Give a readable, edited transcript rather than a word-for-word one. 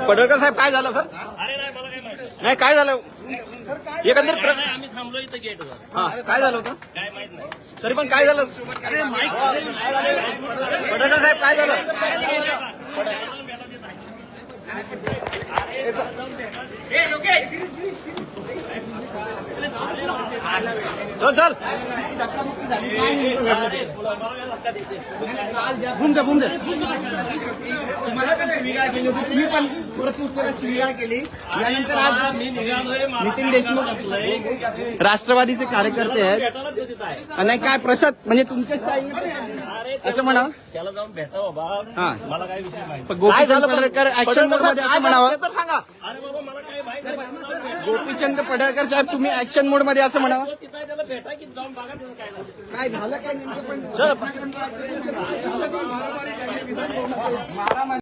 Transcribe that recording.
पडळकर साहेब काय झालं सर? अरे नाही मला काय माहिती नाही काय झालं एकंदरीत नाही, आम्ही थांबलो इथं गेटवर. हा काय झालं होतं काय माहित नाही. तरी पण काय झालं पडळकर साहेब काय झालं? चल चल तुम्हाला पण शिवीगाळ केली होती, तुम्ही पण प्रत्युत्तरात शिवीगाळ केली. यानंतर आज नितीन देशमुख राष्ट्रवादीचे कार्यकर्ते आहेत. भेटायला तो तिथं आहे. नाही काय प्रसाद म्हणजे तुमच्या स्टाईल अरे असं म्हणा. त्याला जाऊन भेटा बाबा. हा. मला काय विषय माहिती. काय गोपीचंद झालं पडळकर ऍक्शन मोड मध्ये असं काय म्हणावं. झालं तर सांगा. अरे बाबा मला काय माहित नाही. जाऊन भेटा. गोपीचंद पडळकर साहेब तुम्ही ऍक्शन मोड मध्ये असं म्हणावं. तो तिथं आहे, त्याला भेटा की जाऊन बघा त्याचं काय झालं. काय झालं काय नेमकं पण चल मारामारी